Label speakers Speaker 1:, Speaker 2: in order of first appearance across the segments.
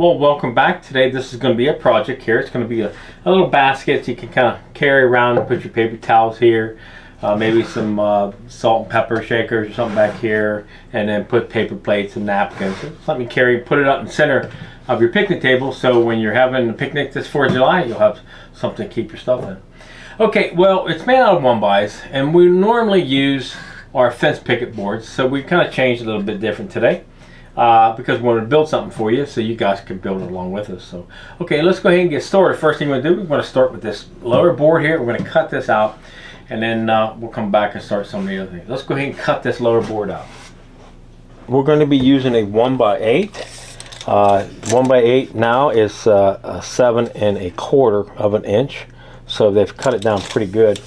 Speaker 1: Well, welcome back. Today this is going to be a project here. It's going to be a little basket you can kind of carry around and put your paper towels here, maybe some salt and pepper shakers or something back here, and then put paper plates and napkins. Something you carry, put it up in the center of your picnic table, so when you're having a picnic this 4th of July, you'll have something to keep your stuff in. Okay, well, it's made out of 1x, and we normally use our fence picket boards, so we kind of changed a little bit different today. Because we wanted to build something for you so you guys can build it along with us. So, okay, let's go ahead and get started. First thing we're going to do, we're going to start with this lower board here. We're going to cut this out, and then we'll come back and start some of the other things. Let's go ahead and cut this lower board out. We're going to be using a 1x8. 1x8 now is a 7 1/4 of an inch, so they've cut it down pretty good.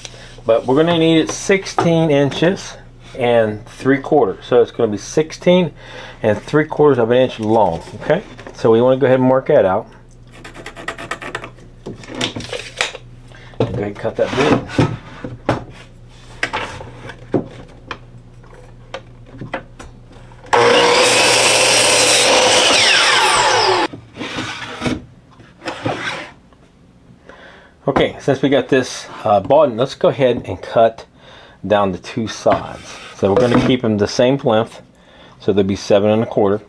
Speaker 1: But we're going to need it 16 inches and 3/4, so it's going to be 16 3/4 of an inch long. Okay, so we want to go ahead and mark that out. Go ahead and cut that bit. Okay, since we got this button, let's go ahead and cut down the two sides. So we're going to keep them the same length, so they'll be 7 1/4.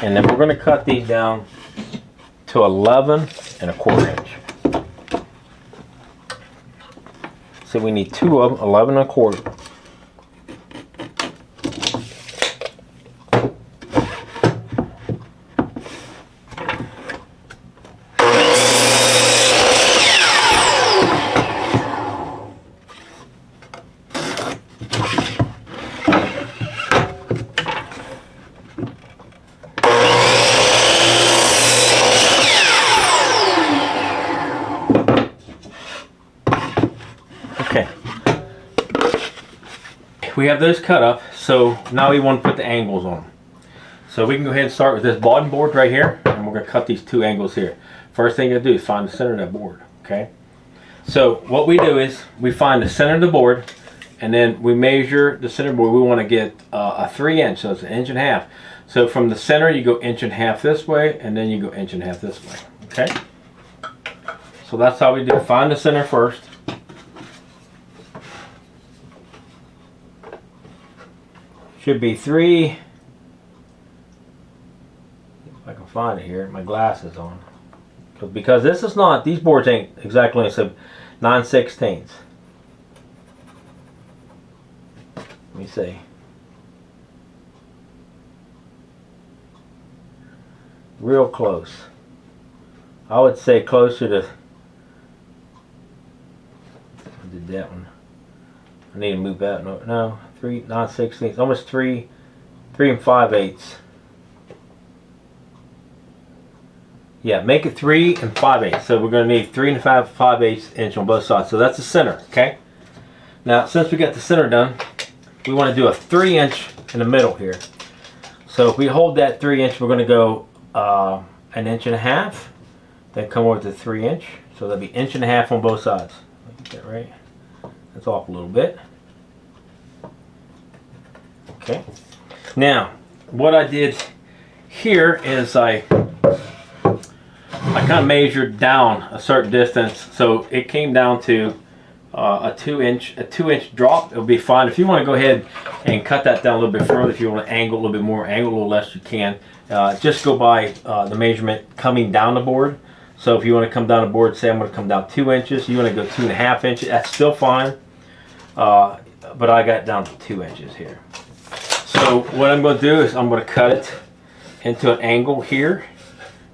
Speaker 1: And then we're going to cut these down to 11 1/4 inch. So we need two of them, 11 1/4. Okay, we have those cut up, so now we want to put the angles on them. So we can go ahead and start with this bottom board right here, and we're going to cut these two angles here. First thing you do is find the center of that board. Okay, so what we do is we find the center of the board, and then we measure the center board. We want to get a 3 inch, so it's 1 1/2 inches. So from the center you go 1 1/2 inches this way, and then you go 1 1/2 inches this way. Okay, so that's how we do it. Find the center first. Should be 3. If I can find it here, my glasses on. Because this is not, these boards ain't exactly, so 9/16. Let me see. Real close. I would say closer to, I did that one. I need to move that. No, 3 9/16, almost 3 5/8. Yeah, make it 3 5/8. So we're going to need 3 5/8 inch on both sides. So that's the center. Okay. Now, since we got the center done, we want to do a 3 inch in the middle here. So if we hold that 3 inch, we're going to go 1 1/2 inches. Then come over to 3 inch. So that'll be 1 1/2 inches on both sides. Get that right. That's off a little bit. Okay. Now, what I did here is I kind of measured down a certain distance, so it came down to a 2 inch drop. It'll be fine. If you want to go ahead and cut that down a little bit further, if you want to angle a little bit more, angle a little less, you can. Just go by the measurement coming down the board. So if you want to come down the board, say I'm going to come down 2 inches, you want to go 2 1/2 inches, that's still fine. But I got down to 2 inches here. So what I'm going to do is I'm going to cut it into an angle here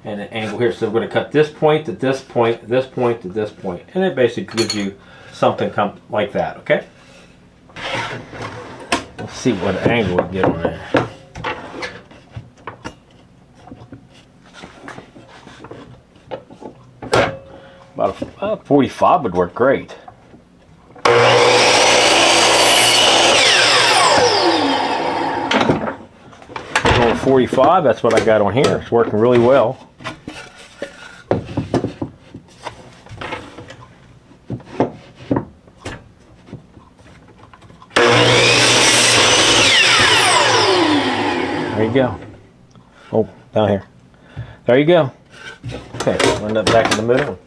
Speaker 1: and an angle here. So we're going to cut this point to this point, this point to this point, and it basically gives you something like that. Okay. Let's see what angle we get on there. About 45 would work great. 45, that's what I got on here. It's working really well. There you go. Oh, down here. There you go. Okay, run that back in the middle.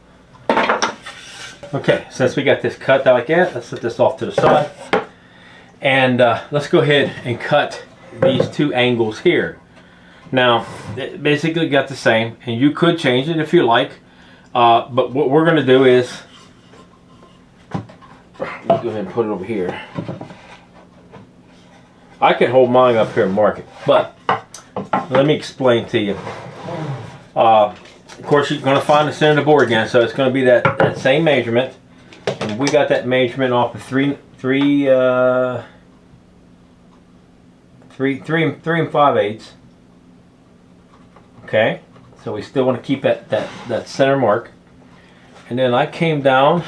Speaker 1: Okay, since we got this cut like that, let's set this off to the side. And let's go ahead and cut these two angles here. Now, it basically got the same, and you could change it if you like. But what we're going to do is, let's go ahead and put it over here. I can hold mine up here and mark it, but let me explain to you. Of course, you're going to find the center of the board again, so it's going to be that same measurement. And we got that measurement off of 3 and 5/8. Okay, so we still want to keep that center mark. And then I came down.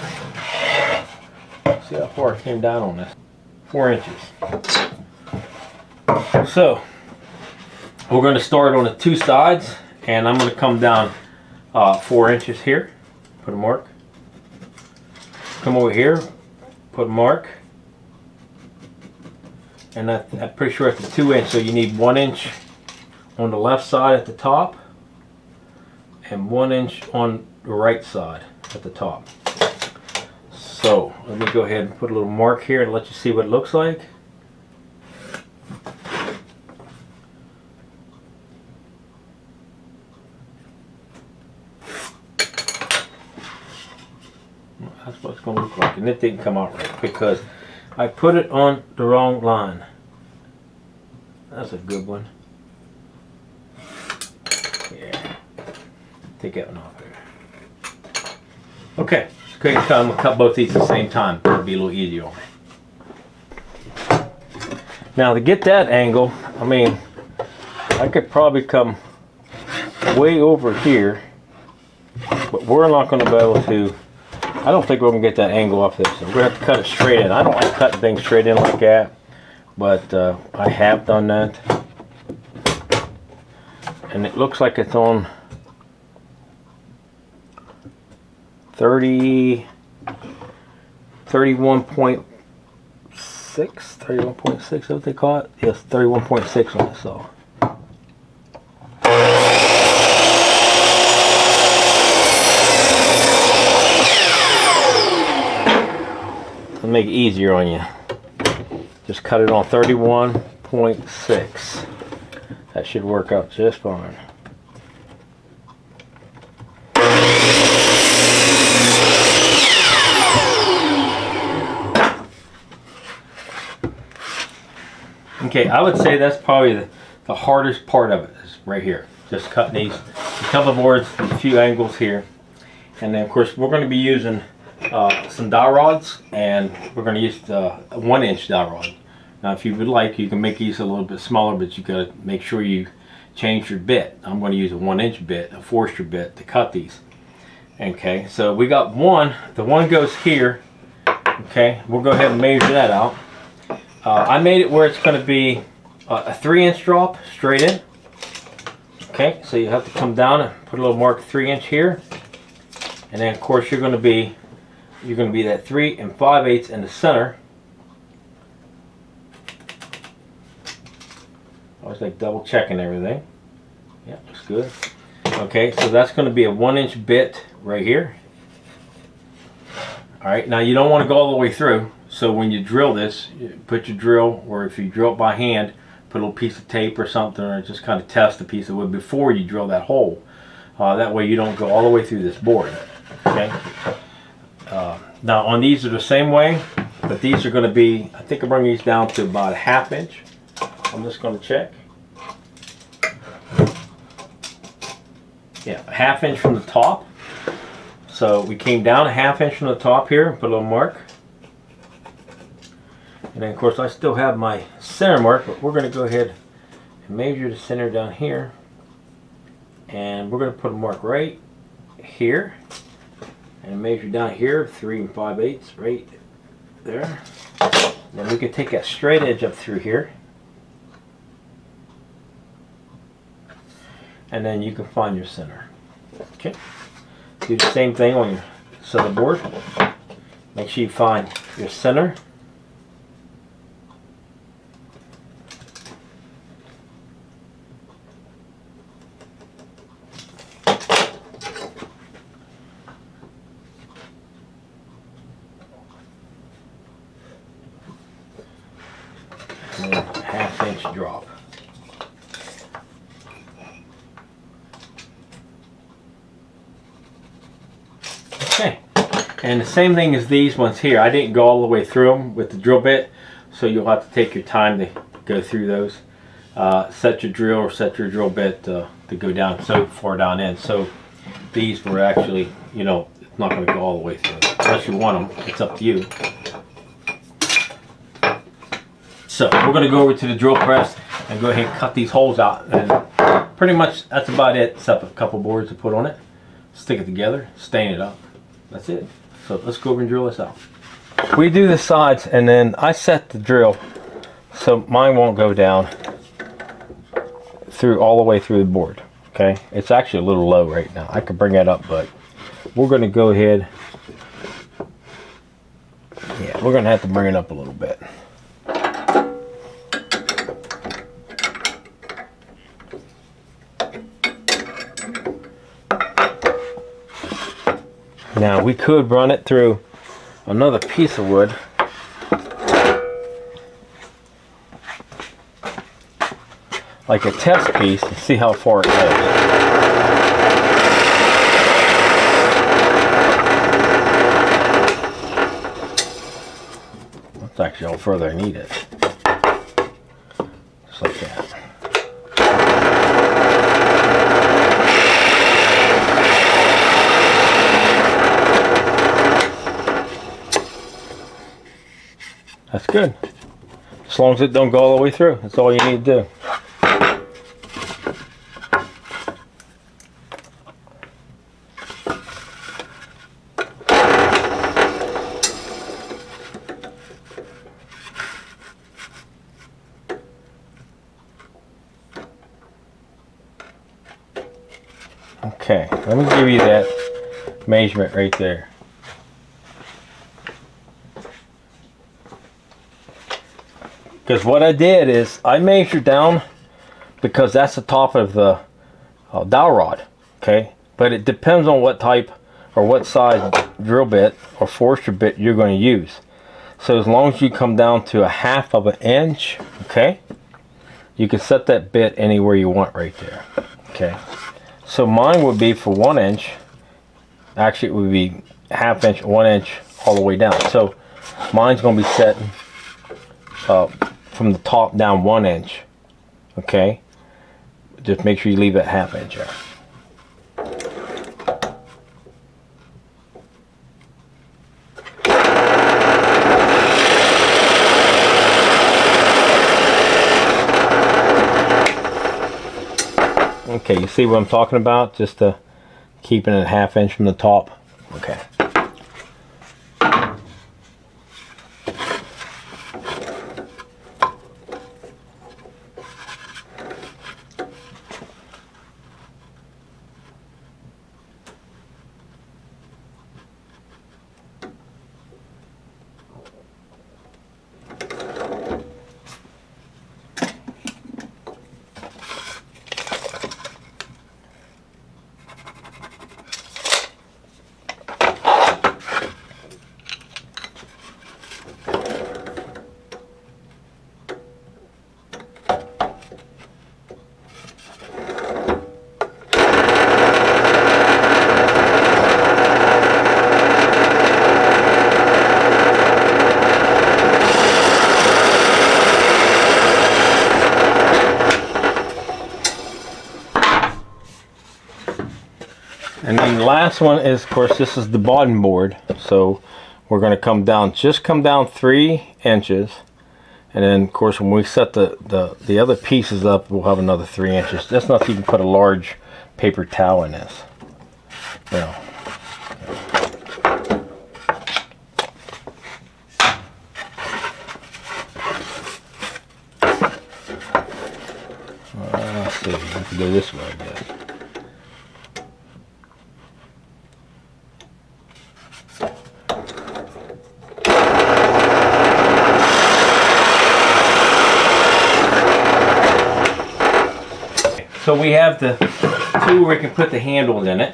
Speaker 1: See how far I came down on this? 4 inches. So we're going to start on the two sides, and I'm going to come down 4 inches here. Put a mark. Come over here. Put a mark. And I'm pretty sure it's a 2 inch, so you need 1 inch on the left side at the top and 1 inch on the right side at the top. So let me go ahead and put a little mark here and let you see what it looks like. That's what it's going to look like, and it didn't come out right because I put it on the wrong line. That's a good one. Yeah. Take that one off there. Okay. Okay, so I'm going to cut both these at the same time. It'll be a little easier on me. Now to get that angle, I mean, I could probably come way over here, but we're not going to be able to. I don't think we're going to get that angle off this. So we're going to have to cut it straight in. I don't like cutting things straight in like that, but I have done that. And it looks like it's on 31.6, 31.6 is what they call it? Yes, 31.6 on the saw. To make it easier on you, just cut it on 31.6. That should work out just fine. Okay, I would say that's probably the hardest part of it is right here. Just cutting these couple boards, a few angles here. And then of course we're going to be using some dowel rods, and we're going to use a 1 inch dowel rod. Now if you would like, you can make these a little bit smaller, but you got to make sure you change your bit. I'm going to use a 1 inch bit, a Forster bit, to cut these. Okay, so we got one. The one goes here. Okay, we'll go ahead and measure that out. I made it where it's going to be a 3 inch drop straight in. Okay, so you have to come down and put a little mark 3 inch here, and then of course you're going to be that 3 and 5/8 in the center. I was like double checking everything. Yeah, looks good. Okay, so that's going to be a 1 inch bit right here. All right, now you don't want to go all the way through. So when you drill this, you put your drill, or if you drill it by hand, put a little piece of tape or something, or just kind of test a piece of wood before you drill that hole. That way you don't go all the way through this board. Okay. Now on these are the same way, but these are going to be, I think I'm bringing these down to about a 1/2 inch. I'm just going to check. Yeah, a 1/2 inch from the top. So we came down a 1/2 inch from the top here, put a little mark. And then of course I still have my center mark, but we're going to go ahead and measure the center down here. And we're going to put a mark right here. And measure down here, 3 and 5/8, right there. And then we can take that straight edge up through here. And then you can find your center. Okay. Do the same thing on your center board. Make sure you find your center. Okay, and the same thing as these ones here. I didn't go all the way through them with the drill bit, so you'll have to take your time to go through those. Set your drill or set your drill bit to go down so far down in. So these were actually, you know, it's not going to go all the way through. Unless you want them, it's up to you. So we're going to go over to the drill press and go ahead and cut these holes out. And pretty much that's about it, except a couple boards to put on it. Stick it together, stain it up. That's it. So let's go over and drill this out. We do the sides, and then I set the drill so mine won't go down through all the way through the board. Okay, it's actually a little low right now. I could bring that up, but we're going to go ahead. Yeah, we're going to have to bring it up a little bit. Now we could run it through another piece of wood. Like a test piece to see how far it goes. That's actually how further I need it. Just like that. That's good. As long as it don't go all the way through. That's all you need to do. Okay, let me give you that measurement right there. Because what I did is I measured down because that's the top of the dowel rod, okay? But it depends on what type or what size drill bit or forester bit you're going to use. So as long as you come down to a 1/2 of an inch, okay, you can set that bit anywhere you want right there, okay? So mine would be for 1 inch. Actually, it would be 1/2 inch, 1 inch all the way down. So mine's going to be set from the top down 1 inch. Okay, just make sure you leave that 1/2 inch there. Okay, you see what I'm talking about? Just keeping it 1/2 inch from the top. Okay. And then the last one is, of course, this is the bottom board. So we're going to come down 3 inches. And then, of course, when we set the other pieces up, we'll have another 3 inches. That's not even put a large paper towel in this. You know. Let's see, I have to go this way, I guess. So we have the two where we can put the handles in it.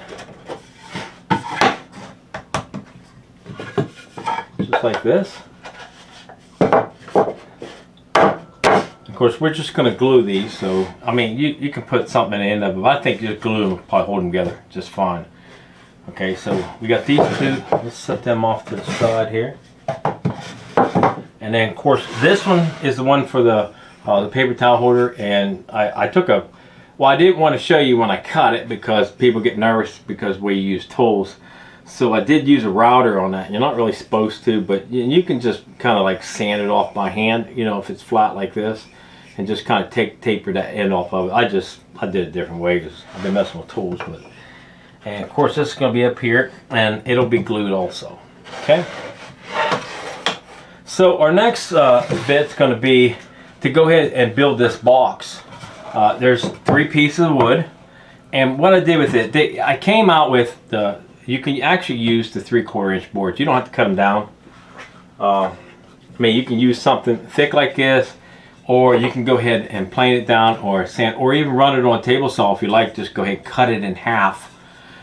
Speaker 1: Just like this. Of course, we're just going to glue these, so, I mean, you can put something in the end of them. I think just glue them will probably hold them together just fine. Okay, so we got these two. Let's set them off to the side here. And then, of course, this one is the one for the paper towel holder. And I took a, well, I didn't want to show you when I cut it because people get nervous because we use tools. So I did use a router on that. You're not really supposed to, but you can just kind of like sand it off by hand, you know, if it's flat like this, and just kind of taper that end off of it. I did it a different way because I've been messing with tools. But, and of course, this is going to be up here, and it'll be glued also. Okay. So our next bit's going to be to go ahead and build this box. There's 3 pieces of wood, and what I did with it, I came out with the. You can actually use the 3/4 inch boards. You don't have to cut them down. I mean, you can use something thick like this, or you can go ahead and plane it down, or sand, or even run it on a table saw if you like. Just go ahead and cut it in half,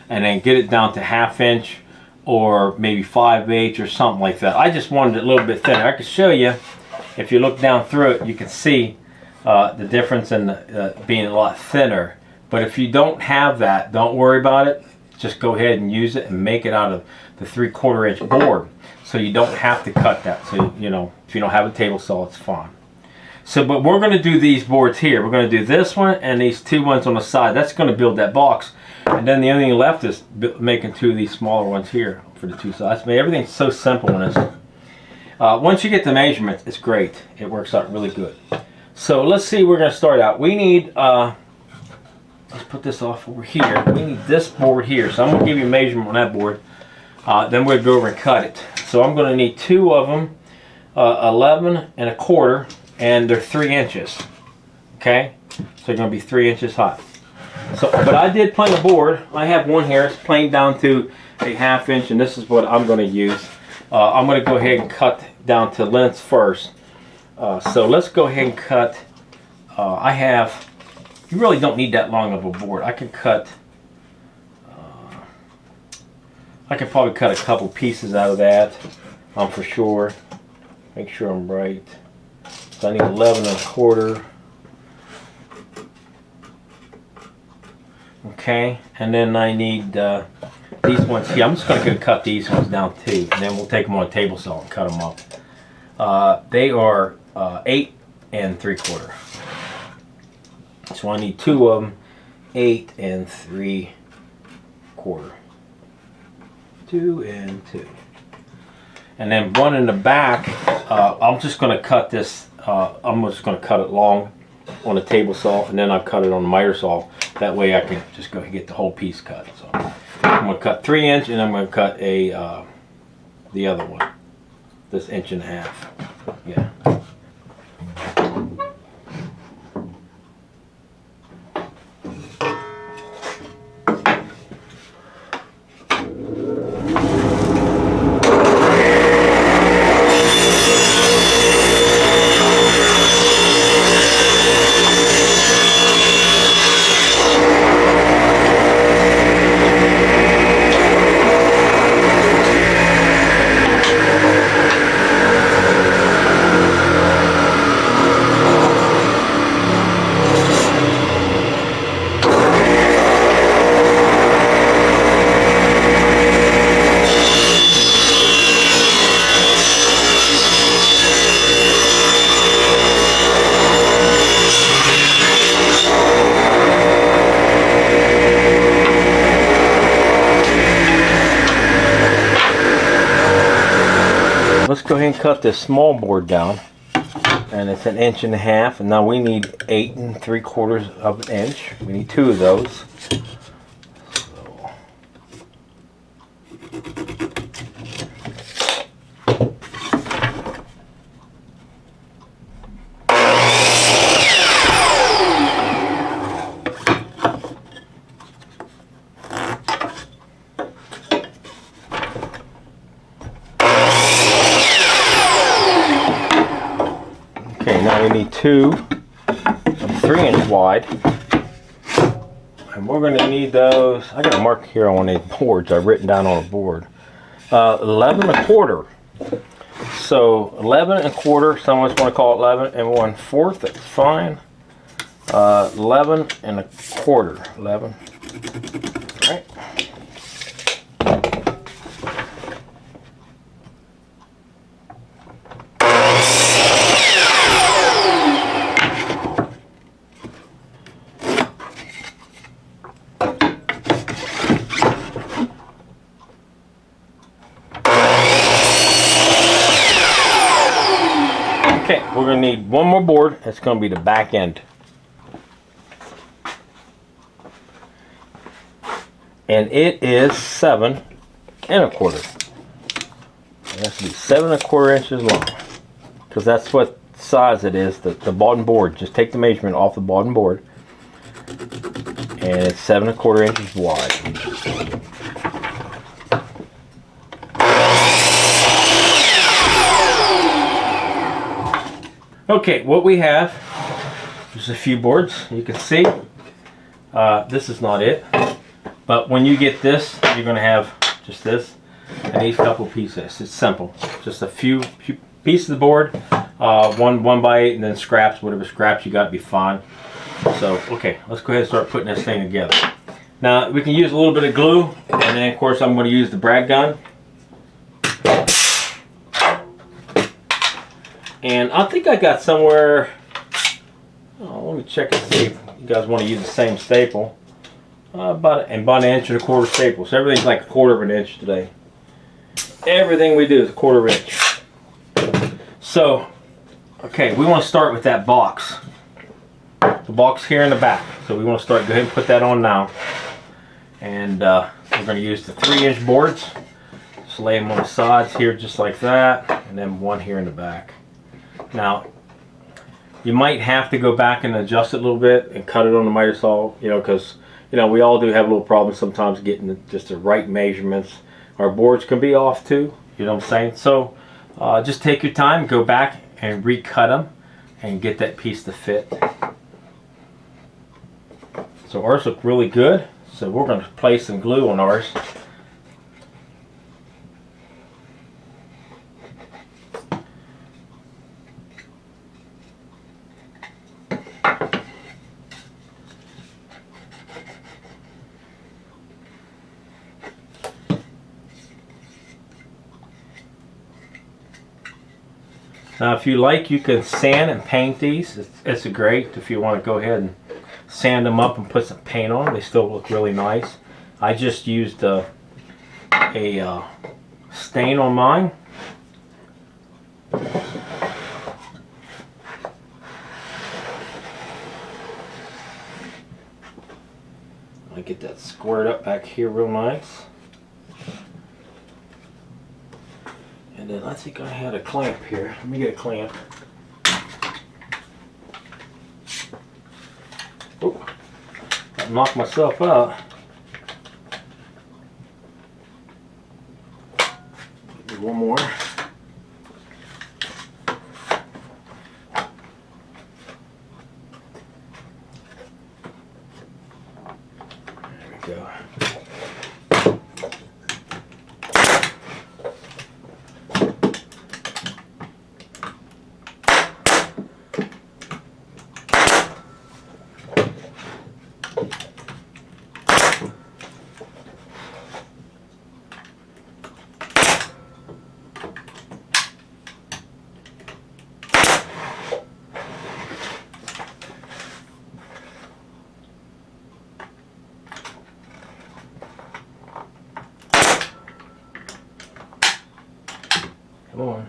Speaker 1: and then get it down to 1/2 inch, or maybe 5/8 or something like that. I just wanted it a little bit thinner. I can show you. If you look down through it, you can see the difference in being a lot thinner. But if you don't have that, don't worry about it. Just go ahead and use it and make it out of the 3/4 inch board, so you don't have to cut that. So, you know, if you don't have a table saw, it's fine. So, but we're going to do these boards here. We're going to do this one and these 2 ones on the side. That's going to build that box, and then the only thing left is making 2 of these smaller ones here for the 2 sides. I mean, everything's so simple in this. Once you get the measurements, it's great. It works out really good. So let's see. We're going to start out. We need. Let's put this off over here. We need this board here. So I'm going to give you a measurement on that board. Then we'll go over and cut it. So I'm going to need 2 of them, 11 1/4, and they're 3 inches. Okay? So they're going to be 3 inches high. So, but I did plane a board. I have one here. It's planed down to a 1/2 inch, and this is what I'm going to use. I'm going to go ahead and cut down to length first. So let's go ahead and cut. You really don't need that long of a board. I can cut, I can probably cut a couple pieces out of that, for sure. Make sure I'm right. So I need 11 1/4. Okay, and then I need these ones here. I'm just going to cut these ones down too, and then we'll take them on a table saw and cut them up. They are 8 3/4. So I need 2 of them, 8 3/4. 2 and 2. And then one in the back, I'm just going to cut this, I'm just going to cut it long on a table saw, and then I'll cut it on the miter saw. That way I can just go and get the whole piece cut. So I'm going to cut 3 inch, and I'm going to cut the other one, this 1.5 inch. Yeah. Let's go ahead and cut this small board down, and it's 1.5 inches, and now we need 8 3/4 inch. We need 2 of those. Okay, now we need 2 of 3 inch wide, and we're going to need those. I got a mark here on one of these boards I've written down on a board. 11 1/4. So 11 1/4. Some of us want to call it 11 1/4. That's fine. 11 1/4. 11. All right. we're going to need one more board. It's going to be the back end. And it is 7 1/4. It has to be 7 1/4 inches long, because that's what size it is. The bottom board. Just take the measurement off the bottom board, and it's 7 1/4 inches wide. Okay, what we have is a few boards. You can see this is not it, but when you get this, you're going to have just this and these couple pieces. It's simple, just a few pieces of board, 1 by 8, and then scraps. Whatever scraps you got to be fine. So okay, let's go ahead and start putting this thing together. Now we can use a little bit of glue, and then of course I'm going to use the brad gun. And I think I got somewhere, let me check and see if you guys want to use the same staple. About an 1.25 inch staple. So everything's like 1/4 inch today. Everything we do is 1/4 inch. So, okay, we want to start with that box. The box here in the back. So we want to start, go ahead and put that on now. And we're going to use the 3-inch boards. Just lay them on the sides here just like that. And then one here in the back. Now, you might have to go back and adjust it a little bit and cut it on the miter saw, because we all do have a little problem sometimes getting just the right measurements. Our boards can be off too, you know what I'm saying? So just take your time, go back and recut them and get that piece to fit. So ours look really good, so we're going to place some glue on ours. Now if you like, you can sand and paint these. It's great if you want to go ahead and sand them up and put some paint on. They still look really nice. I just used a stain on mine. I get that squared up back here real nice. And then I think I had a clamp here. Let me get a clamp. Oh, I knocked myself out. Do one more. There we go. Come on.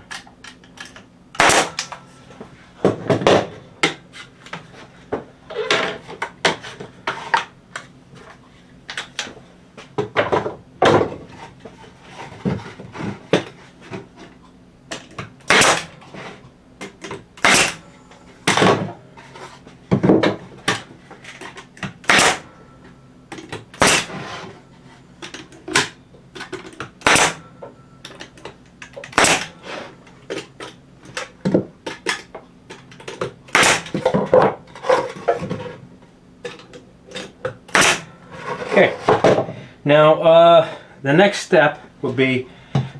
Speaker 1: Okay, now the next step would be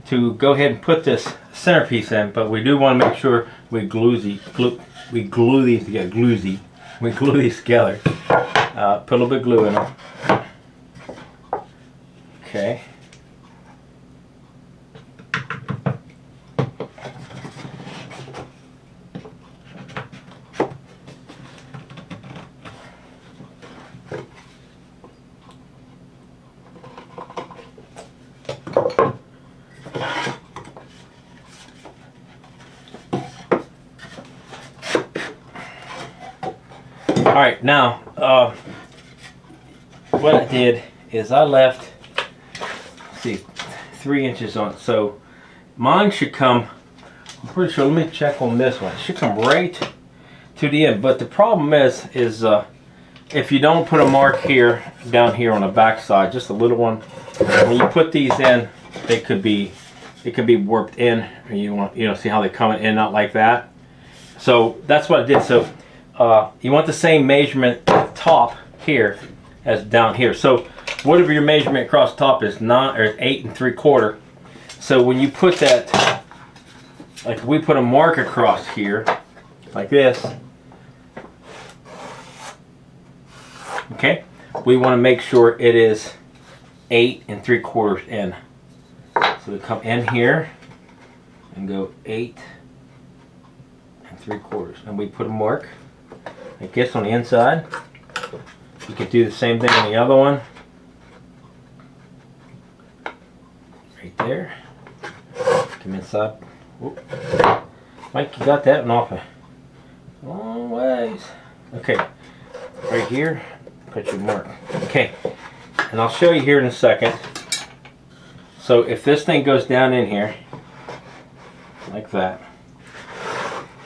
Speaker 1: to go ahead and put this centerpiece in, but we do want to make sure we glue these together. Put a little bit of glue in them. Okay. right, now what I did is I left, let's see, 3 inches on it. So mine should come, I'm pretty sure, let me check on this one. It should come right to the end. But the problem is if you don't put a mark here, down here on the back side, just a little one, when you put these in, it could be warped in. You want, see how they come in and out like that. So that's what I did. So you want the same measurement at the top here as down here. So whatever your measurement across the top is, 8 3/4. So when you put that, like we put a mark across here, like this. Okay, we want to make sure it is 8 3/4 in. So we come in here and go 8 3/4, and we put a mark, I guess, on the inside. You could do the same thing on the other one, right there. Come inside. Whoop. Mike, you got that one off a long ways. Okay, right here. Put your mark. Okay, and I'll show you here in a second. So if this thing goes down in here like that,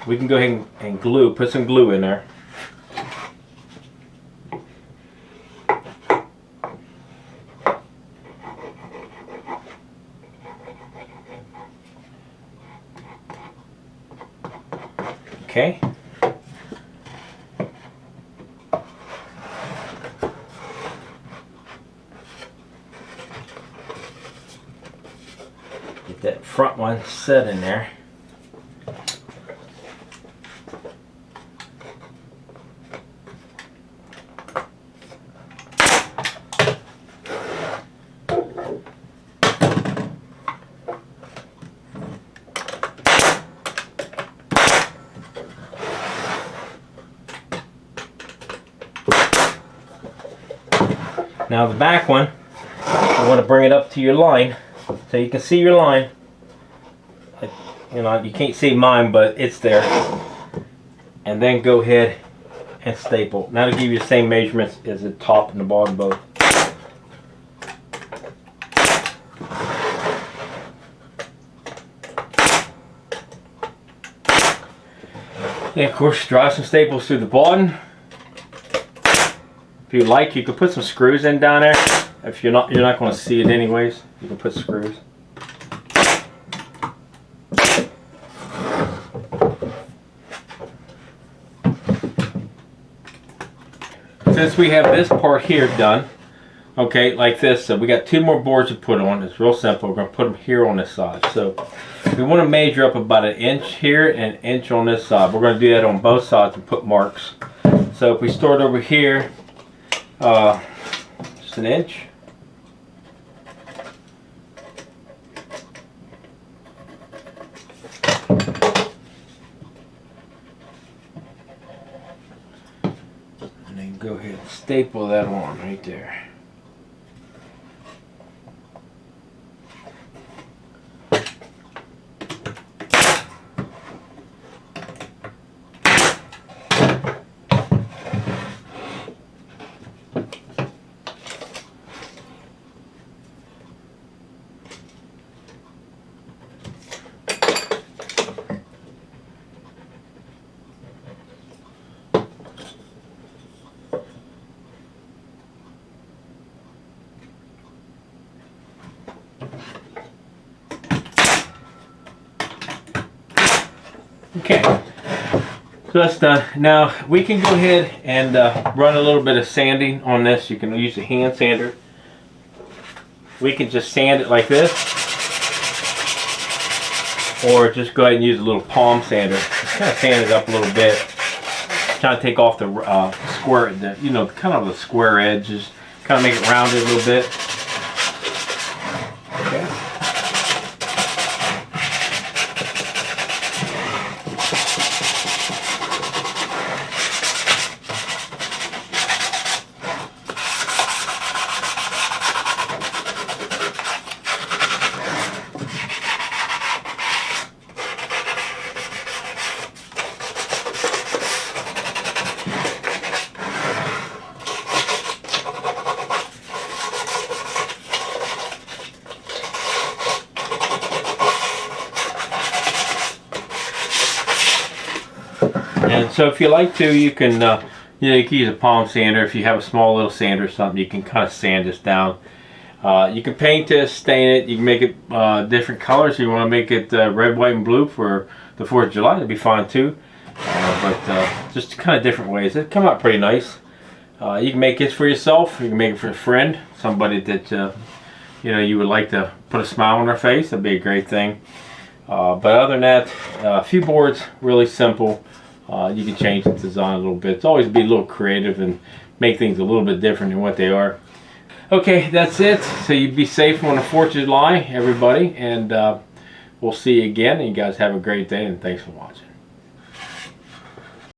Speaker 1: we can go ahead and glue, put some glue in there. Okay. Get that front one set in there. Now the back one, you want to bring it up to your line so you can see your line. You can't see mine, but it's there. And then go ahead and staple. Now to give you the same measurements as the top and the bottom both. And of course, drive some staples through the bottom. If you like, you could put some screws in down there. If you're not going to see it anyways, you can put screws. Since we have this part here done, okay, like this, so we got 2 more boards to put on. It's real simple. We're going to put them here on this side. So we want to measure up about 1 inch here and 1 inch on this side. We're going to do that on both sides and put marks. So if we start over here, just 1 inch. And then go ahead and staple that on right there. Okay, so that's done. Now we can go ahead and run a little bit of sanding on this. You can use a hand sander. We can just sand it like this, or just go ahead and use a little palm sander. Just kind of sand it up a little bit. Trying to take off the square, kind of the square edges. Kind of make it rounded a little bit. Okay. So if you like to, you can you can use a palm sander. If you have a small little sander or something, you can kind of sand this down. You can paint this, stain it. You can make it different colors. If you want to make it red, white, and blue for the 4th of July, that'd be fine too. But just kind of different ways. It come out pretty nice. You can make this for yourself. You can make it for a friend, somebody that you would like to put a smile on their face. That'd be a great thing. But other than that, a few boards, really simple. You can change the design a little bit. It's always be a little creative and make things a little bit different than what they are. Okay, that's it. So you be safe on the 4th of July, everybody, and we'll see you again. And you guys have a great day, and thanks for watching.